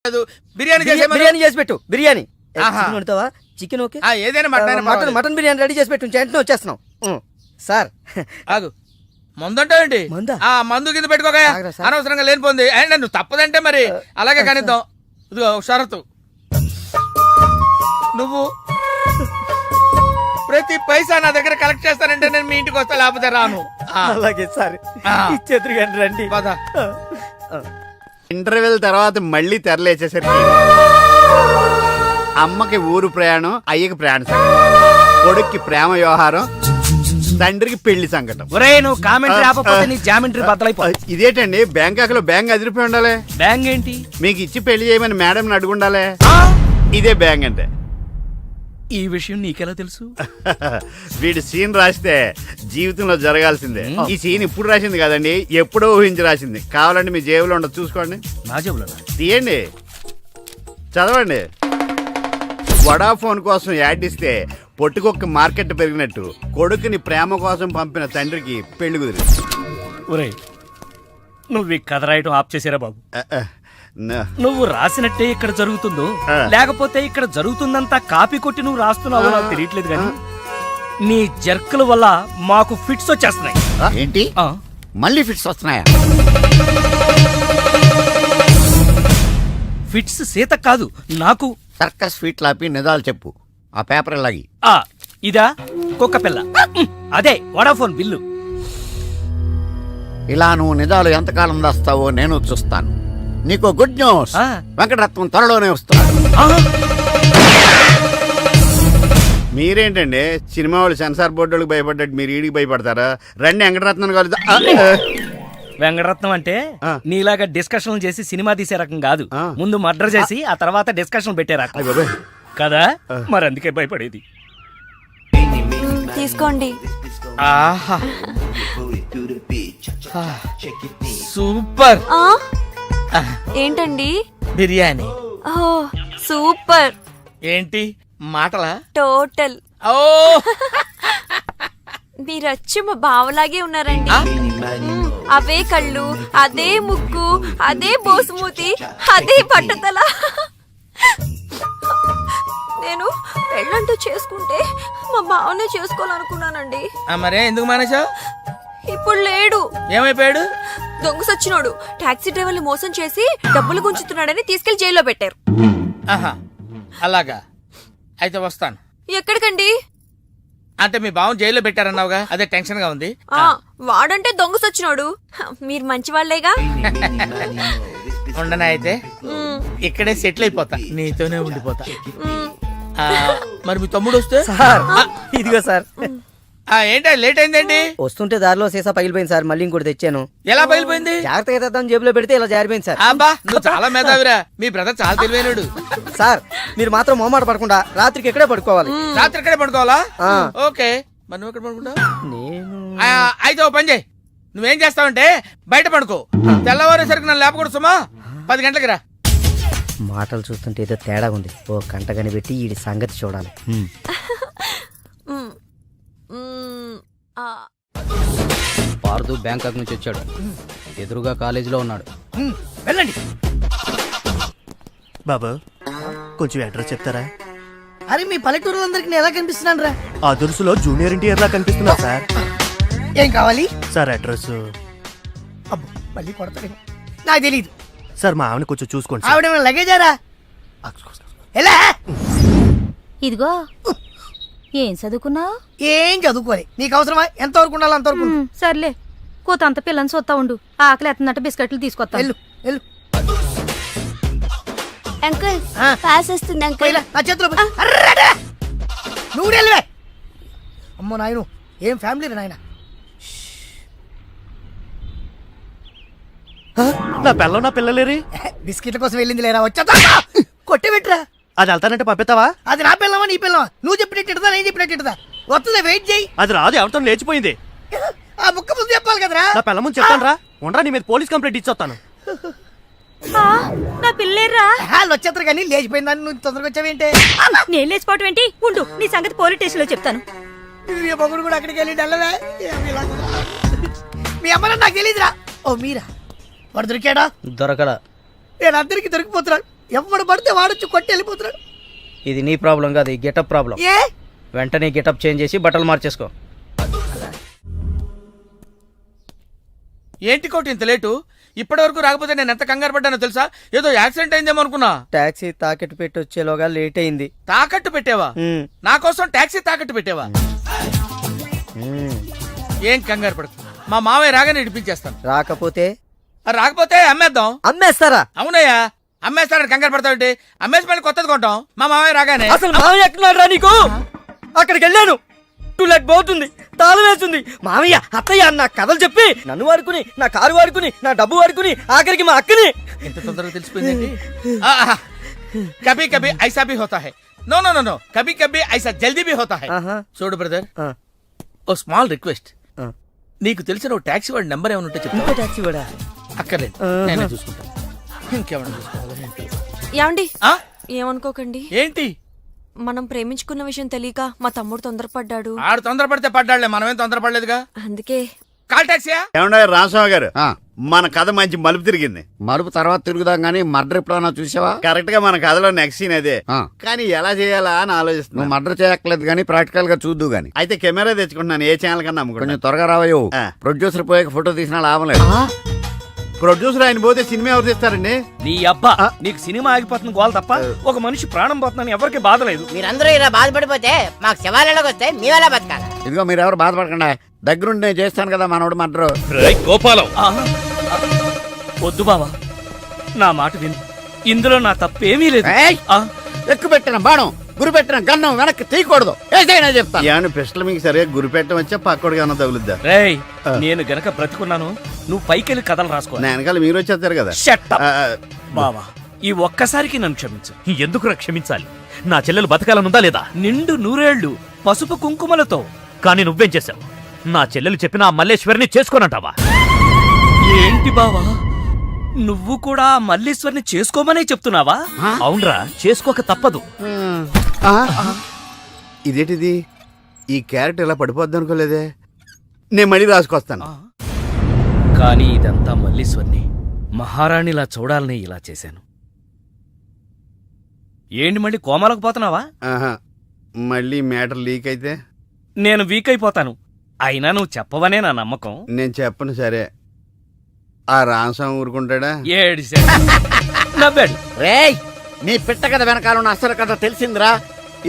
బిర్యానీ చేసి పెట్టు. Biryani వండుతావా? Chicken okay, ఏదైనా మటన్ బిర్యానీ రెడీ చేసి పెట్టు. వెంటనే వచ్చేస్తున్నాం సార్. ఆగు, మందంటావేంటి? మందు కింద పెట్టుకోక అనవసరంగా లేనిపోంది. అండ్ నువ్వు తప్పదంటే మరి అలాగే కనిద్దాం. ఇదిగో షరతు, నువ్వు ప్రతి పైసా నా దగ్గర కలెక్ట్ చేస్తానంటే నేను మీ ఇంటికి వస్తా, లేకపోతే రాను. అలాగే సార్, ఇచ్చేద్దరు కానీ రండి. ఇంటర్వెల్ తర్వాత మళ్ళీ తెరలేచేసరికి అమ్మకి ఊరు ప్రయాణం, అయ్యకి ప్రయాణ సంకటం, కొడుక్కి ప్రేమ వ్యవహారం, తండ్రికి పెళ్లి సంకటం. నువ్వు కామెంటరీ ఆపకపోతే నీ జామెంట్రీ బద్దలైపో. ఇదేంటండి, బ్యాంకాక్ లో బ్యాంక్ అదిరిపోయి ఉండాలి. బ్యాంక్ ఏంటి? మీకు ఇచ్చి పెళ్లి చేయమని మేడం అడుగుండాలి. ఇదే బ్యాంక్ అంటే. ఈ విషయం నీకెలా తెలుసు? వీడి సీన్ రాస్తే జీవితంలో జరగాల్సిందే. ఈ సీన్ ఇప్పుడు రాసింది కదండి, ఎప్పుడో ఊహించి రాసింది. కావాలంటే మీ జేబులో ఉండదు, చూసుకోండి. నా జేబులో తీయండి, చదవండి. వడాఫోన్ కోసం యాడ్ ఇస్తే పొట్టుకొక్క మార్కెట్ పెరిగినట్టు కొడుకుని ప్రేమ కోసం పంపిన తండ్రికి పెళ్లి కుదిరింది. ఒరేయ్, నువ్వు ఈ కథ రాయటం ఆప్ చేసారా బాబు? నువ్వు రాసినట్టే ఇక్కడ జరుగుతుందో, లేకపోతే ఇక్కడ జరుగుతుందంతా కాపీ కొట్టి నువ్వు రాస్తున్నావో నాకు తెలియట్లేదు కానీ నీ జర్కుల వల్ల మాకు ఫిట్స్ వచ్చేస్తున్నాయి. ఏంటి మళ్ళీ ఫిట్స్ వస్తున్నాయా? ఫిట్స్ సీత కాదు, నాకు. సర్కస్ ఫీట్ లాపి నిజాలు చెప్పు. ఆ పేపర్ లాగి. ఇదా కుక్క పిల్ల, అదే వడాఫోన్ బిల్లు. ఇలా నువ్వు నిజాలు ఎంతకాలం దాస్తావో నేను చూస్తాను. నీకు గుడ్ న్యూస్, వెంకటరత్నం త్వరలోనే వస్తున్నాడు. మీరేంటండి సినిమా వాళ్ళు సెన్సార్ బోర్డు భయపడ్డట్టు మీరు ఈడికి భయపడతారా? రండి వెంకటరత్నం కలుద్దాం. వెంకటరత్నం అంటే నీలాగా డిస్కషన్ చేసి సినిమా తీసే రకం కాదు. ముందు మర్డర్ చేసి ఆ తర్వాత డిస్కషన్ పెట్టే రకం కదా, మరి అందుకే భయపడేది. తీసుకోండి. సూపర్. ఏంటండి? బిర్యానీ. సూపర్. ఏంటి మాటలా? టోటల్. ఓ, మీరచ్చి మా బావలాగే ఉన్నారండి. అవే కళ్ళు, అదే ముక్కు, అదే బోసుమూతి, అదే పట్టుదల. నేను పెళ్ళంటూ చేసుకుంటే మా బావనే చేసుకోవాలనుకున్నానండి. మరే ఎందుకు మానేశావు? ఇప్పుడు లేడు. ఏమైపోయాడు? దొంగ సచ్చినోడు టాక్సీ డ్రైవర్ని మోసం చేసి డబ్బులు గుంచుతున్నాడని తీసుకెళ్లి జైల్లో పెట్టారు. అలాగా, అయితే వస్తాను. ఎక్కడికండి? అంటే మీ బావ జైల్లో పెట్టారన్నావుగా, అదే టెన్షన్ గా ఉంది. వాడంటే దొంగ సచ్చినోడు, మీరు మంచి వాళ్లేగా. ఉండనా అయితే ఇక్కడే సెటిల్ అయిపోతా, నీతోనే ఉండిపోతా. మరి మీ తమ్ముడు వస్తే? ఇదిగో సార్. ఏంటా లేట్ అయిందండి? వస్తుంటే దారిలో సీసా పగిలిపోయింది సార్, మళ్ళీ ఇంకోటి తెచ్చాను. ఎలా పగిలిపోయింది? జాగ్రత్తగా తెద్దాం జేబులో పెడితే ఇలా జారిపోయింది సార్. అబ్బా, నువ్వు చాలా మేధావిరా. మీ బ్రదర్ చాలా తెలివైనడు. సార్ మీరు మాత్రం మొహమాట పడకుండా రాత్రికి ఎక్కడే పడుకోవాలి. రాత్రి ఎక్కడే పడుకోవాలా? ఓకే, మరి నువ్వు ఎక్కడ పడుకుంటావు? నేను అయితే ఓ పని చేయి, నువ్వేం చేస్తావంటే బయట పడుకో. తెల్లవారేసరికి నన్ను లేపకూడదు సుమా. 10 గంటలకి రా. మాటలు చూస్తుంటే ఏదో తేడా ఉంది. ఓ గంట కనిపెట్టి ఈ సంగతి చూడాలి. పార్దు బ్యాంకాక్ నుంచి వచ్చాడు, ఎదురుగా కాలేజీలో ఉన్నాడు. వెళ్ళండి. బాబు కొంచెం అడ్రస్ చెప్తారా? అరే మీ పల్లెటూరులందరికి నేను ఎలా కనిపిస్తున్నాను రా? ఆ దురుసులో జూనియర్ ఎన్టీఆర్ లా కనిపిస్తున్నా సార్. ఏం కావాలి సార్? అడ్రస్. అబ్బో మళ్ళీ కొడతాడు, నాకు తెలీదు సార్. మా ఆవిడ కొంచెం చూసుకోండి. ఆవిడ లగేజారా? ఎలా? ఇదిగో, ఏం చదువుకున్నావు? ఏం చదువుకోలే. నీకు అవసరమా? ఎంతవరకు ఉండాలి అంతవరకు. సర్లే, కూతంత పిల్లని చూస్తా ఉండు. ఆకలి ఎత్తున్నట్టు బిస్కెట్లు తీసుకొస్తా. అంకుల్ పాస్ వస్తుంది అంకుల్. నా చేతిలో నువ్వు అమ్మో నాయను, ఏం ఫ్యామిలీ నాయన. నా పిల్ల నా పిల్లలేరి బిస్కెట్ల కోసం వెళ్ళింది లేరా? వచ్చా కొట్టి పెట్టరా. అది వెళ్తానంటే పంపిస్తావా? అది నా పిల్లవా నీ పిల్లవా? నువ్వు చెప్పినట్టు నేను చెప్పినట్టు వస్తుందా? వెయిట్ చేయి. అది రాదు, ఎవరితో లేచిపోయింది. ఆ బుక్క ముందు చెప్పాలి కదరా. నా పిల్ల ముందు చెప్తాను రా. ఉండరా, నీ మీద పోలీస్ కంప్లైంట్ ఇచ్చొస్తాను. నా పిల్లేరా? వచ్చేస్తారు కానీ లేచిపోయిందని నువ్వు తొందరగా వచ్చావేంటే? నేను లేచిపోవటం ఏంటి? ఉండు, నీ సంగతి పోలీస్ స్టేషన్ లో చెప్తాను. మొగుడు కూడా అక్కడికి వెళ్ళి వెళ్ళవే. మీ అమ్మ నాకు తెలియదురా. ఓ మీరా? వాడు దొరికాడా? దొరకడా? నేను అందరికి దొరికిపోతున్నా. ఎవడు పడితే వాడొచ్చి కొట్టి వెళ్ళిపోతున్నాడు. ఇది నీ ప్రాబ్లం కాదు, ఈ గెటప్ ప్రాబ్లం. ఏ వెంటనే గెటప్ చేంజ్ చేసి బట్టలు మార్చేసుకో. ఏంటి కోటి ఇంత లేటు? ఇప్పటి వరకు రాకపోతే నేను ఎంత కంగారు పడ్డానో తెలుసా? ఏదో యాక్సిడెంట్ అయిందేమో అనుకున్నా. టాక్సీ తాకెట్టు పెట్టి వచ్చేలోగా లేట్ అయింది. తాకట్టు పెట్టావా? నా కోసం టాక్సీ తాకట్టు పెట్టావా? ఏం కంగారు పడకు, మా మావయ్య రాగానే ఇడిపించేస్తాను. రాకపోతే రాకపోతే అమ్మేద్దాం. అమ్మేస్తారా? అవునయ్యా, అమ్మేస్తాడని కంగారు పడతావుంటే అమ్మేసి మళ్ళీ కొత్తది కొంటాం మా మావయ్య రాగానే. అసలు మామయ్య ఎక్కడున్నాడు రా నీకు? అక్కడికి వెళ్ళాను, టూలెట్ పోతుంది, తాళం వేస్తుంది. మామయ్య అత్తయ్య అన్న కథలు చెప్పి నన్ను వాడుకుని, నా కారు వాడుకుని, నా డబ్బు వాడుకుని, ఆఖరికి మా అక్కని. ఎంత తొందరగా తెలిసిపోయింది. కభీ కభీ ఐసా భీ హోతా హై. నో నో నో నో, కభీ కభీ ఐసా జల్దీ భీ హోతా హై. చూడు బ్రదర్, ఓ స్మాల్ రిక్వెస్ట్. నీకు తెలిసిన ఓ టాక్సీ వాడి నెంబర్ ఏమైనా ఉంటే చెప్పు. టాక్సీ వాడా? అక్కర్లేదు, నేనే చూసుకుంటా. ఇంకేమైనా చూసుకోవాలి. ఏమండి, ఏమనుకోకండి. ఏంటి? మనం ప్రేమించుకున్న విషయం తెలియక మా తమ్ముడు తొందరపడ్డాడు. ఆడు తొందరపడితే పడ్డాడులే, మనమేం తొందరపడలేదుగా. అందుకే కాల్ టాక్సీయా? ఏమన్నా రామస్వామి గారు, మన కథ మంచి మలుపు తిరిగింది. మరుపు తర్వాత తిరుగుదాం గానీ మర్డర్ ఎప్పుడన్నా చూసావా? కరెక్ట్ గా మన కథలో నెక్స్ట్ సీన్ అదే. ఆ. కానీ ఎలా చేయాలా అని నువ్వు ఆలోచిస్తున్నా. మర్డర్ చేయక్కర్లేదు గానీ ప్రాక్టికల్ గా చూద్దు గానీ. అయితే కెమెరా తెచ్చుకుంటున్నాను, ఏ ఛానల్ కన్నా కొంచెం అమ్ముకుంటాను. త్వరగా రావయ్యో. ఆ. ప్రొడ్యూసర్ పోయాక ఫోటో తీసినా లాభం లేదు. ప్రొడ్యూసర్ ఆయన పోతే సినిమా ఎవరు తీస్తారండి? నీ అబ్బా, నీకు సినిమా ఆగిపోతుంది గోల తప్ప ఒక మనిషి ప్రాణం పోతుందని ఎవరికి బాధ లేదు. మీరందరూ ఇలా బాధపడిపోతే మాకు శివాలయంలోకి వస్తే మేమెలా బతకాలి? ఇదిగో మీరెవరు బాధపడకుండా, దగ్గరుండి నేను చేస్తాను కదా మనోడు మర్డర్. గోపాలం, వద్దు బావా, నా మాట విను. ఇందులో నా తప్పేమీ లేదు. ఎక్కువ పెట్టిన బాణం, గురి పెట్టిన గన్నం వెనక్కి తీయకూడదు. ఏదైనా చెప్తాను. ఏమన్నా పిస్టల్ మీకు సరిగా గురి పెట్టడం వచ్చా పక్కడికి అన్న తగులుద్దా? రేయ్, నేను గనక బ్రతికున్నాను, నువ్వు పైకెళ్ళి కథలు రాసుకో. నా వెనకాల మీరు వచ్చేస్తారు కదా. Shut up. ఆ, బావా, ఈ ఒక్కసారికి నన్ను క్షమించు. ఎందుకు క్షమించాలి? నా చెల్లెలు బతకాలనుందా లేదా? నిండు నూరేళ్లు పసుపు కుంకుమలతో. కానీ నువ్వేం చేశావు? నా చెల్లెలు చెప్పిన ఆ మల్లేశ్వరిని చేసుకోనంటావా? ఏంటి బావా, నువ్వు కూడా ఆ మల్లేశ్వరిని చేసుకోమనే చెప్తున్నావా? అవునరా, చేసుకోక తప్పదు. ఇదేంటిది? ఈ క్యారెక్టర్ ఇలా పడిపోద్ది అనుకోలేదే. నేను మళ్ళీ రాసుకొస్తాను. కానీ ఇదంతా మల్లీశ్వర్ని మహారాణిలా చూడాలని ఇలా చేశాను. ఏంటి మళ్ళీ కోమలకు పోతున్నావా? ఆహా, మళ్ళీ మ్యాటర్ లీక్ అయితే నేను వీక్ అయిపోతాను. అయినా నువ్వు చెప్పవనే నా నమ్మకం. నేను చెప్పను. సరే, ఆ రామస్వామి ఊరుకుంటాడా? ఏడిశాడు, నవ్వాడు. రేయ్, నీ పిట్ట కథ వెనకాల ఉన్న అసలు కథ తెలిసిందిరా.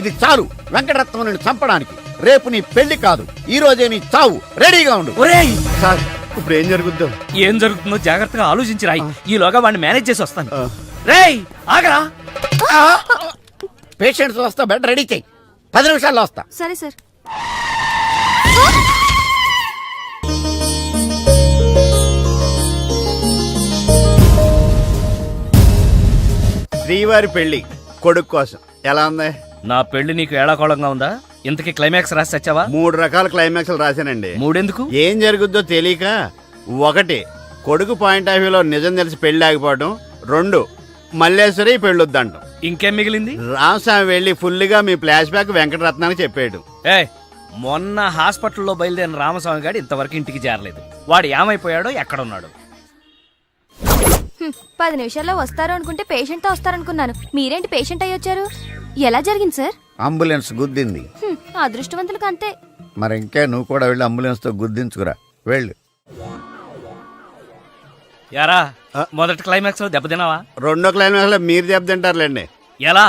ఇది చాలు వెంకటరత్నం నిన్ను చంపడానికి. రేపు నీ పెళ్లి కాదు, ఈ రోజే నీ చావు. రెడీగా ఉండు. ఒరేయ్, సార్, ఇప్పుడు ఏం జరుగుద్దో? ఏం జరుగుతుందో జాగ్రత్తగా ఆలోచించి రాయి. ఈలోగా వాడిని మేనేజ్ చేసి వస్తాను. ఆ. రేయ్, ఆగరా. పేషెంట్స్ వస్తా, బెడ్ రెడీ చెయ్యి. 10 నిమిషాల్లో వస్తా. సరే సార్. శ్రీవారి పెళ్లి కొడుకు కోసం ఎలా ఉంది? నా పెళ్లి నీకు ఏడాకోళంగా ఉందా? ఇంతకీ క్లైమాక్స్ రాసి వచ్చావా? 3 రకాల క్లైమాక్స్లు రాశానండి. మూడెందుకు? ఏం జరుగుద్దో తెలియక, 1 కొడుకు పాయింట్ ఆఫ్ వ్యూలో నిజం తెలిసి పెళ్లి ఆగిపోవడం, 2 మల్లేశ్వరి పెళ్ళొద్దంటాం. ఇంకేం మిగిలింది? రామస్వామి వెళ్ళి ఫుల్గా మీ ఫ్లాష్ బ్యాక్ వెంకటరత్నానికి చెప్పేయడం. మొన్న హాస్పిటల్లో బయలుదేరిన రామస్వామి గారు ఇంతవరకు ఇంటికి చేరలేదు. వాడు ఏమైపోయాడో, ఎక్కడున్నాడు? 10 నిమిషాల్లో వస్తారు అనుకుంటే పేషెంట్ తో వస్తారనుకున్నాను. మీరేంటి పేషెంట్ అయ్యి వచ్చారు? ఎలా జరిగింది సార్? అంబులెన్స్ గుద్దింది. అదృష్టవంతులకు అంతే. మరి ఇంకే నువ్వు కూడా వెళ్ళి అంబులెన్స్ తో గుద్దించుకురా. వెళ్ళు. యారా, మొదటి క్లైమాక్స్ లో దెబ్బతిన్నావా? 2వ క్లైమాక్స్ లో మీరు దెబ్బతింటారులేండి. ఎలా?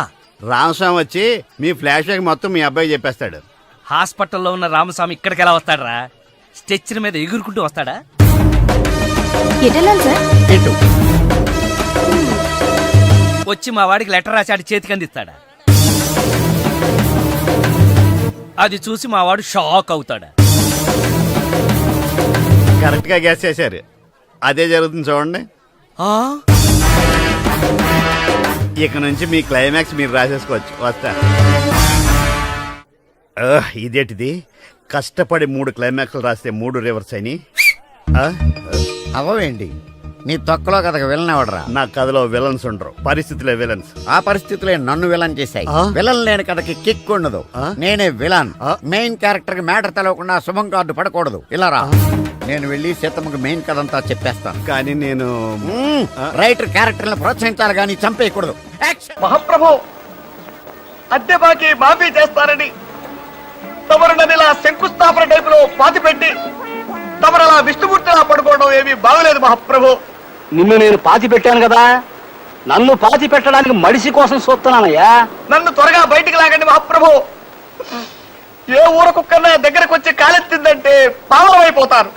రామస్వామి వచ్చి మీ ఫ్లాష్ బ్యాక్ మొత్తం మీ అబ్బాయి చెప్పేస్తాడు. హాస్పిటల్లో ఉన్న రామస్వామి ఇక్కడికి ఎలా వస్తాడరా? స్ట్రెచ్చర్ మీద ఎగురుకుంటూ వస్తాడా? ఎటెళ్ళాలి సార్? వచ్చి మా వాడికి లెటర్ రాసి ఆడి చేతికి అందిస్తాడా? అది చూసి మా వాడు షాక్ అవుతాడా? కరెక్ట్ గా గ్యాస్ చేశారు. అదే జరుగుతుంది చూడండి. ఇక నుంచి మీ క్లైమాక్స్ మీరు రాసేసుకోవచ్చు. వస్తా. ఇదేంటిది? కష్టపడి 3 క్లైమాక్స్లు రాస్తే 3 రివర్స్ అయినాయి. అవేంటి? నీ తొక్కలో కథకు విలన్ ఎవడరా? నా కథలో విలన్స్ ఉండరు, పరిస్థితులే విలన్స్. ఆ పరిస్థితులే నన్ను విలన్ చేశాయి. విలన్ లేని కథకి కిక్ ఉండదు. నేనే విలన్. మెయిన్ క్యారెక్టర్ కి మ్యాటర్ తెలవకుండా శుభం కార్డు పడకూడదు. ఇలా రా. నేను వెళ్ళి సీతమ్మకు మెయిన్ కథ అంతా చెప్పేస్తాను. కానీ నేను రైటర్ క్యారెక్టర్లను ప్రోత్సహించాలి కానీ చంపేయకూడదు. యాక్షన్. మహాప్రభు అద్దె బాకీ మాఫీ చేస్తారని తమరు నన్ను ఇలా శంకుస్థాపన టైపులో పాతి పెట్టి తమరు అలా విష్ణుమూర్తిలా పడుకోవడం ఏమీ బాగలేదు మహాప్రభు. నిన్ను నేను పాతి పెట్టాను కదా, నన్ను పాతి పెట్టడానికి మడిసి కోసం చూస్తున్నానయ్యా. నన్ను త్వరగా బయటికి లాగండి మహాప్రభు. ఏ ఊర కుక్కన్నా దగ్గరకు వచ్చి కాలెత్తిందంటే పావనం అయిపోతాను.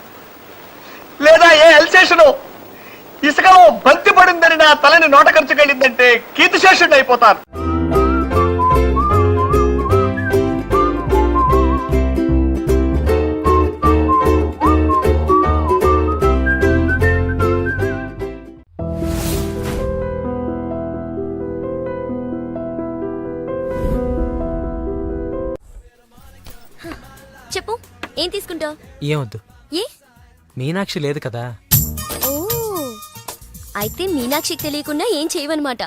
లేదా ఏ ఎల్సేషను ఇసుకలో బంతి పడిందని నా తలని నోట ఖర్చుకెళ్ళిందంటే కీర్తిశేషుడు అయిపోతాను. చెప్పు, ఏం తీసుకుంటావు? ఏమొద్దు, ఏ? మీనాక్షి లేదు కదా. ఓ, అయితే మీనాక్షికి తెలియకుండా ఏం చేయవన్నమాట.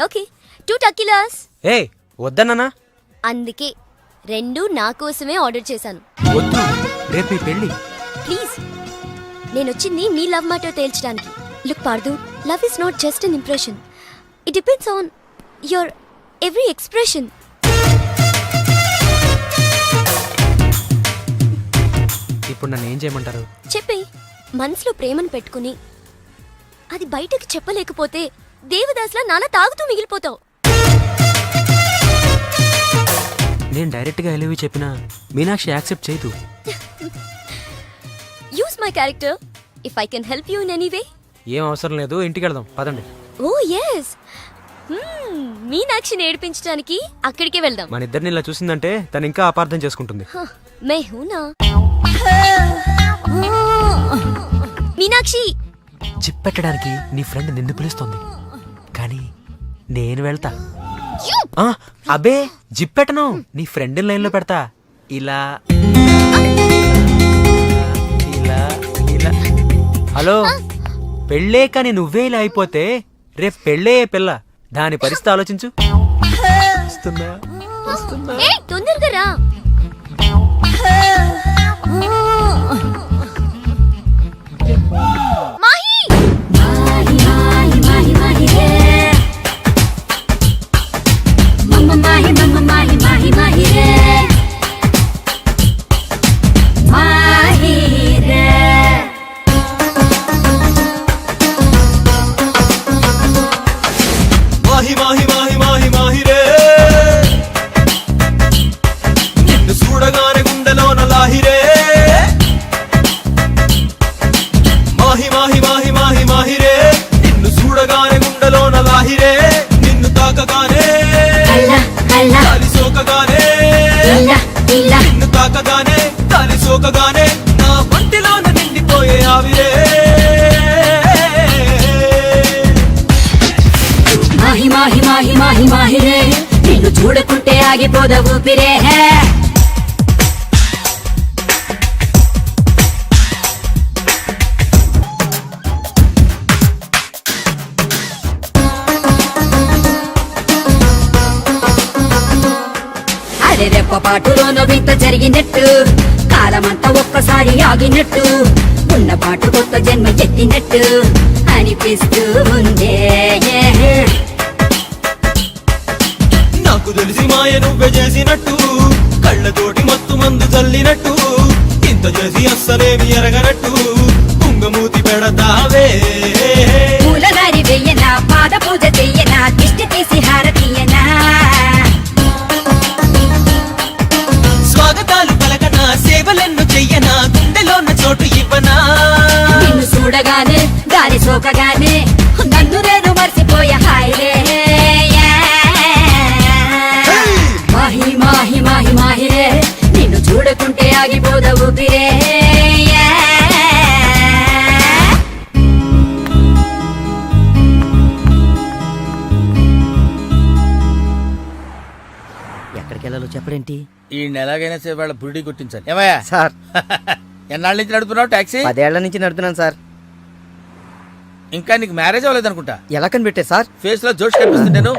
ఓకే, 2 టకీలాస్. ఏ వద్దన్నానా? అందుకే 2 నా కోసమే ఆర్డర్ చేశాను. వద్దు, రేపు మీ పెళ్ళి. ప్లీజ్, నేనొచ్చింది మీ లవ్ మ్యాటర్ తేల్చడానికి. Look Pardhu, love is not just an impression. It depends on your every expression. ఇప్పుడు నన్ను ఏం చేయమంటారు? చెప్పి మనసులో ప్రేమను పెట్టుకుని అది బయటకు చెప్పలేకపోతే దేవదాస్లా నాలా తాగుతూ మిగిలిపోతావు. నేను డైరెక్ట్ గా ఎలివి చెప్పినా మీనాక్షి యాక్సెప్ట్ చేయదు. Use my character if I can help you in any way. ఏం అవసరం లేదు, ఇంటికి వెళ్దాం పదండి. ఓ ఎస్, మీనాక్షిని ఏడిపించడానికి అక్కడికే వెళ్దాం. మన ఇద్దరిని ఇలా చూసిందంటే తను ఇంకా అపార్థం చేసుకుంటుంది. మే హూనా మీనాక్షి. జిప్ పెట్టడానికి నీ ఫ్రెండ్ నిన్ను పిలుస్తుంది, కానీ నేను వెళ్తా. అబే జిప్ పెట్టను, నీ ఫ్రెండ్ లైన్ లో పెడతా. ఇలా ఇలా ఇలా. హలో, పెళ్ళే కానీ నువ్వే ఇలా అయిపోతే రేపు పెళ్ళయ్యే పిల్ల, దాని పరిస్థితి ఆలోచించు. తొందరగా రా. మాహి మాహి మాహి మాహి మాహి రే మమ్మ మాహి మమ్మ మాహి మాహి మాహి రే మాహి రే. మాహి మాహి మాహి మాహి మాహి రే, నిన్ను చూడగానే గుండెలోన లాహిరే. మాహి మాహి మాహి మాహి మాహి రే, నిన్ను చూడగానే గుండెలోన లాహిరే. నిన్ను తాకగానే గాలి సోకగానే, నిన్ను తాకగానే గాలి సోకగానే నా వంటిలోన నిండిపోయే ఆవిరే. మాహి మాహి మాహి మాహి మాహి రే, నిన్ను చూడకుంటే ఆగిపోద ఊపిరే. అరే రెప్ప పాటులోనో వింత జరిగినట్టు, కాలమంతా ఒక్కసారి ఆగినట్టు, ఉన్న పాటు కొత్త జన్మ ఎత్తినట్టు అనిపిస్తూ ఉందే. నాకు తెలిసి మాయ నువ్వే చేసినట్టు, కళ్ళతోటి మత్తు మందు చల్లినట్టు, ఇంత చేసి అస్సలేమి ఎరగనట్టు కుంగమూతి పెడతావే. పూలదారి వెయ్యనా, పాద పూజ చెయ్యనా, దిష్టి తీసి హారతీయనా, స్వాగతాలు పలకనా, సేవలెన్ను చెయ్యనా, గుండెలోన చోటు ఇవ్వనా. నిన్ను చూడగానే గాలి సోకగానే నన్ను నేను మర్చిపోయా. హాయ్ రే మాహి మాహి మాహి మాహి రే, నిన్ను చూడకుంటే ఆగిపోద ఊపిరే. ఎక్కడికి వెళ్ళాలో చెప్పడేంటి? ఈ ఎలాగైనా సరే వాళ్ళ బురిడి గుర్తించాలి. ఏమయ్యా సార్, ఎన్నాళ్ళ నుంచి నడుపుతున్నావు టాక్సీ? 10 ఏళ్ల నుంచి నడుపుతున్నాను సార్. ఇంకా నీకు మ్యారేజ్ అవ్వలేదు అనుకుంటా. ఎలా కనిపెట్టే సార్? ఫేస్ లో జోష్ కనిపిస్తుంటాను.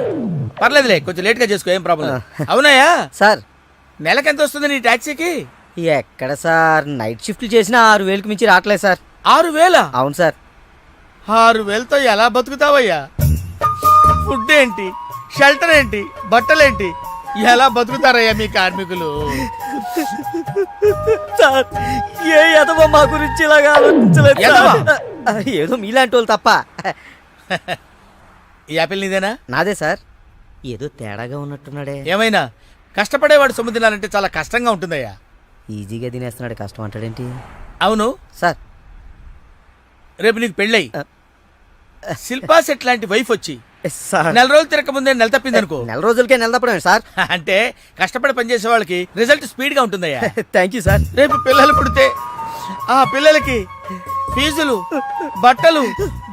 పర్లేదులే, కొంచెం లేట్ గా చేసుకో, ఏం ప్రాబ్లం. అవునాయా సార్, నెలకి ఎంత వస్తుంది నీ టాక్సీకి? ఎక్కడ సార్ నైట్ షిఫ్ట్లు చేసినా 6,000కి మించి రావట్లేదు సార్. 6,000? అవును సార్. 6,000తో ఎలా బతుకుతావయ్యా? ఫుడ్ ఏంటి, షెల్టర్ ఏంటి, బట్టలేంటి, ఎలా బతుకుతారయ్యా మీ కార్మికులు? సార్ ఏ ఎదవ మా గురించి ఇలాగా ఆలోచించలేదు ఎదవా? సార్. ఏదో మీలాంటి వాళ్ళు తప్ప. ఈ యాపిల్ నీదేనా? నాదే సార్. ఏదో తేడాగా ఉన్నట్టున్నాడే. ఏమైనా కష్టపడేవాడు సొమ్ము తినాలంటే చాలా కష్టంగా ఉంటుందయ్యా. ఈజీగా తినేస్తున్నాడు, కష్టం అంటాడేంటి? అవును సార్ రేపు నీకు పెళ్ళై శిల్పా సెట్ లాంటి వైఫ్ వచ్చి సార్ నెల రోజులు తిరగక ముందే నెల తప్పింది అనుకో. నెల రోజులకే నెల తప్పడమే సార్. అంటే కష్టపడి పనిచేసే వాళ్ళకి రిజల్ట్ స్పీడ్ గా ఉంటుందయ్యా. Thank you sir. రేపు పిల్లలు పుడితే ఆ పిల్లలకి ఫీజులు, బట్టలు,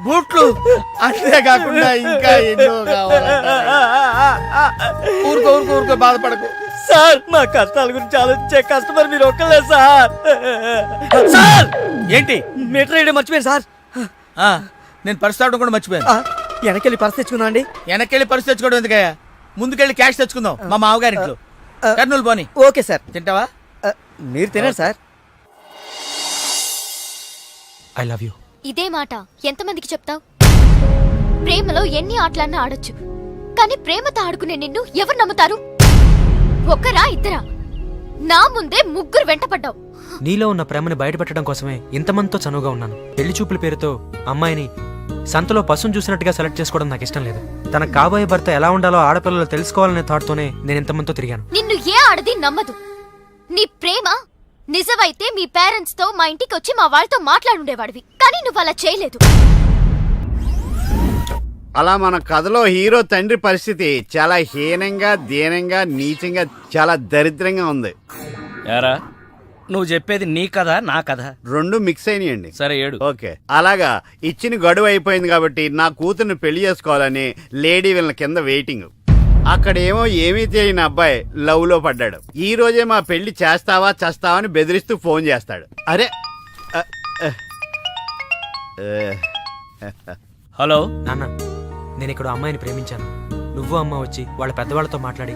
బూట్లు, అంతేకాకుండా ఇంకా ఎన్నో కావాలి. ఊరుకో ఊరుకో ఊరుకో, బాధపడకు సార్. మా కష్టాల గురించి ఆలోచించే కస్టమర్ మీరు ఒక్కలే సార్. సార్. ఏంటి? మీటర్ వేయడం మర్చిపోయాను సార్. నేను పర్స్ తావడం కూడా మర్చిపోయాను. వెనకెళ్ళి పర్స్ తెచ్చుకుందాం అండి. వెనకెళ్ళి పర్స్ తెచ్చుకోవడం ఎందుకయ్యా? ముందుకెళ్ళి క్యాష్ తెచ్చుకుందాం మా మామగారింట్లో. కర్నూలు పోని. Okay sir. తింటావా? మీరు తినండి సార్. I love you. ఇదే మాట ఎంతమందికి చెప్తావు? ప్రేమలో ఎన్ని ఆటలన్నా ఆడొచ్చు, కానీ ప్రేమతో ఆడుకునే నిన్ను ఎవరు నమ్ముతారు? ఒక్కరా ఇద్దరా? నా ముందే ముగ్గురు వెంటపడ్డావు. నీలో ఉన్న ప్రేమని బయటపెట్టడం కోసమే ఇంతమందితో చనువుగా ఉన్నాను. పెళ్లి చూపుల పేరుతో అమ్మాయిని సంతలో పశువును చూసినట్టుగా సెలెక్ట్ చేసుకోవడం నాకు ఇష్టం లేదు. తన కాబోయే భర్త ఎలా ఉండాలో ఆడపిల్లలు తెలుసుకోవాలనే థాట్తోనే నేను ఇంతమందితో తిరిగాను. నిన్ను ఏ ఆడది నమ్మదు. నీ ప్రేమ నిజమైతే మీ పేరెంట్స్ తో మా ఇంటికి వచ్చి మా వాళ్ళతో మాట్లాడుండేవాడివి, కానీ నువ్వు అలా చేయలేదు. అలా మన కథలో హీరో తండ్రి పరిస్థితి చాలా హీనంగా, దీనంగా, నీచంగా, చాలా దరిద్రంగా ఉంది. యారా నువ్వు చెప్పేది నీ కథ నా కథ? రెండు మిక్స్ అయినాయండి. సరే ఏడు. ఓకే. అలాగా ఇచ్చిన గడువు అయిపోయింది కాబట్టి నా కూతుర్ని పెళ్లి చేసుకోవాలని లేడీ వీళ్ళ కింద వెయిటింగ్. అక్కడేమో ఏమీ తెలియని అబ్బాయి లవ్ లో పడ్డాడు. ఈ రోజే మా పెళ్లి చేస్తావా చేస్తావా అని బెదిరిస్తూ ఫోన్ చేస్తాడు. అరే హలో నాన్న, నేను ఇక్కడ అమ్మాయిని ప్రేమించాను. నువ్వు అమ్మ వచ్చి వాళ్ళ పెద్దవాళ్ళతో మాట్లాడి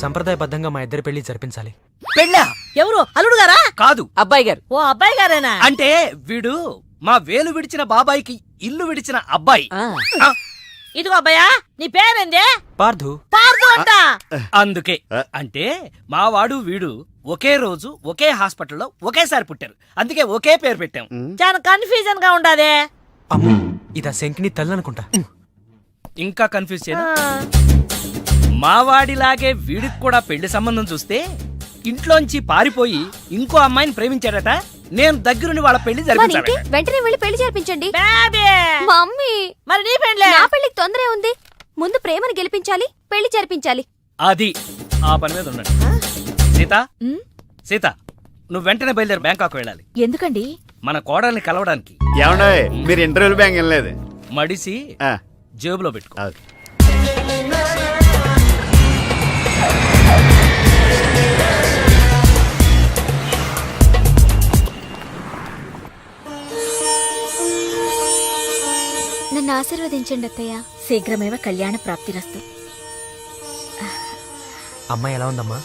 సంప్రదాయబద్ధంగా మా ఇద్దరి పెళ్లి జరిపించాలి. పెళ్ళా? ఎవరు? అల్లుడు గారా? కాదు, అబ్బాయి గారు. ఓ అబ్బాయి గారేనా? అంటే వీడు మా వేలు విడిచిన బాబాయికి ఇల్లు విడిచిన అబ్బాయి. ఇదిగో అబ్బాయా, నీ పేరేందే? పార్థు. పార్థు అంట. అందుకే అంటే మా వాడు వీడు ఒకే రోజు ఒకే హాస్పిటల్లో ఒకేసారి పుట్టారు, అందుకే ఒకే పేరు పెట్టాం. చాలా కన్ఫ్యూజన్ గా ఉండాదే. అమ్మో, ఇదా శంకిని తల్లి అనుకుంటా. ఇంకా కన్ఫ్యూజ్ చేయను. మా వాడిలాగే వీడికి కూడా పెళ్లి సంబంధం చూస్తే ఇంట్లోంచి పారిపోయి ఇంకో అమ్మాయిని ప్రేమించాడట. నేను దగ్గరుండి వాళ్ళ పెళ్లి జరిపించాను. వెంటనే వెళ్ళి పెళ్లి జరిపించండి. బేబీ. మమ్మీ, మరి నీ పెళ్ళే? నా పెళ్లికి తొందరే ఉంది. ముందు ప్రేమను గెలిపించాలి, పెళ్లి జరిపించాలి. అది ఆ పని మీద ఉన్నాడు. సీత, సీత నువ్వు వెంటనే బయలుదేరి బ్యాంకాక్ వెళ్ళాలి. ఎందుకండి? మన కోడల్ని కలవడానికి. ఏమన్నా మీరు ఇంటర్వ్యూలు బ్యాంక్ వెళ్ళలేదు? మడిసి జేబులో పెట్టుకో. నన్ను ఆశీర్వదించండి అత్తయ్య. శీఘ్రమేవ కళ్యాణ ప్రాప్తిరస్తు. అమ్మాయి ఎలా ఉందమ్మా?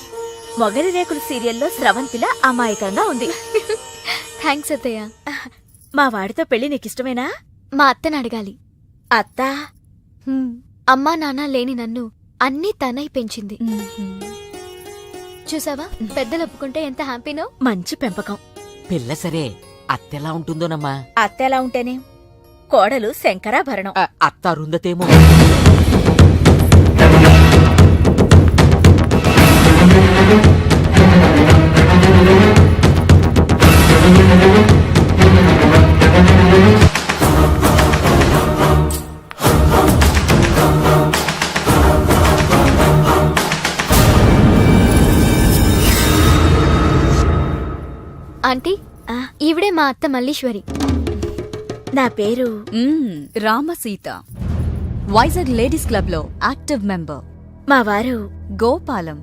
మొగలి రేకులు సీరియల్లో స్రవంతిలా అమాయకంగా ఉంది. థ్యాంక్స్ అత్తయ్య. మా వాడితో పెళ్లి నీకిష్టమేనా? మా అత్తని అడగాలి. అత్తా? అమ్మా నాన్న లేని నన్ను అన్నీ తనై పెంచింది. చూసావా, పెద్దలు ఒప్పుకుంటే ఎంత హ్యాపీనో. మంచి పెంపకం. పిల్ల సరే, అత్తెలా ఉంటుందోనమ్మా? అత్తెలా ఉంటేనే, కోడలు శంకరాభరణం. అత్త అరుంధతేమో. ఆంటీ, ఈవిడే మా అత్త మల్లీశ్వరి. నా పేరు రామసీత, వైజాగ్ లేడీస్ క్లబ్ లో యాక్టివ్ మెంబర్. మా వారు గోపాలం,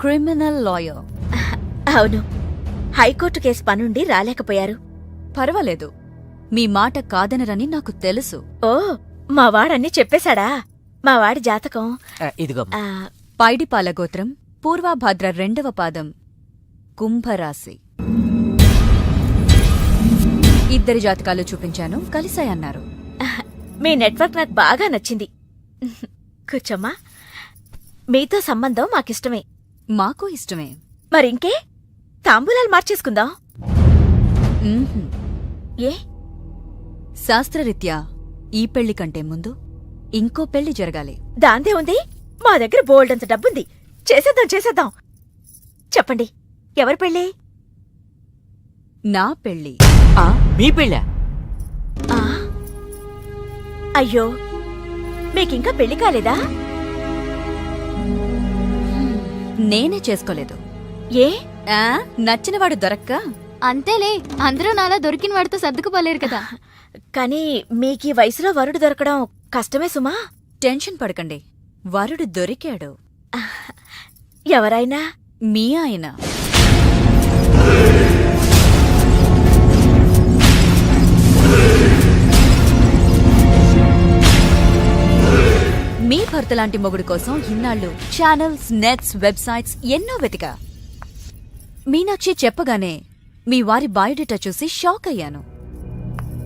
క్రిమినల్ లాయర్. అవును, హైకోర్టు కేసు పనుండి రాలేకపోయారు. పర్వాలేదు, మీ మాట కాదనరని నాకు తెలుసు. ఓ, మా వాడన్నీ చెప్పేశాడా? మా వాడి జాతకం ఇదిగో. పైడిపాల గోత్రం, పూర్వాభాద్ర 2వ పాదం, కుంభరాశి. ఇద్దరి జాతకాలు చూపించాను, కలిసాయన్నారు. మీ నెట్వర్క్ నాకు బాగా నచ్చింది. కూర్చోమ్మా. మీతో సంబంధం మాకిష్టమే. మాకు ఇష్టమే. మరింకే తాంబూలాలు మార్చేసుకుందాం. మ్మ్హ్మ్. ఏ? శాస్త్రరీత్యా ఈ పెళ్లి కంటే ముందు ఇంకో పెళ్లి జరగాలి. దాందే ఉంది, మా దగ్గర బోల్డంత డబ్బుంది. చేసేద్దాం. చెప్పండి, ఎవరి పెళ్ళి? నా పెళ్లి. మీ పెళ్ళా? ఆ? అయ్యో, మీకింకా పెళ్లి కాలేదా? నేనే చేసుకోలేదు. ఏ? నచ్చినవాడు దొరక్క. అంతేలే, అందరూ నాలా దొరికిన వాడితో సర్దుకుపోలేరు కదా. కానీ మీకీ వయసులో వరుడు దొరకడం కష్టమే సుమా. టెన్షన్ పడకండి, వరుడు దొరికాడు. ఎవరైనా? మీ ఆయన. మీ భర్త లాంటి మొగుడు కోసం ఇన్నాళ్ళు ఛానల్స్, నెట్స్, వెబ్సైట్స్ ఎన్నో వెతికా. మీనాక్షి చెప్పగానే మీ వారి బయోడేటా చూసి షాక్ అయ్యాను.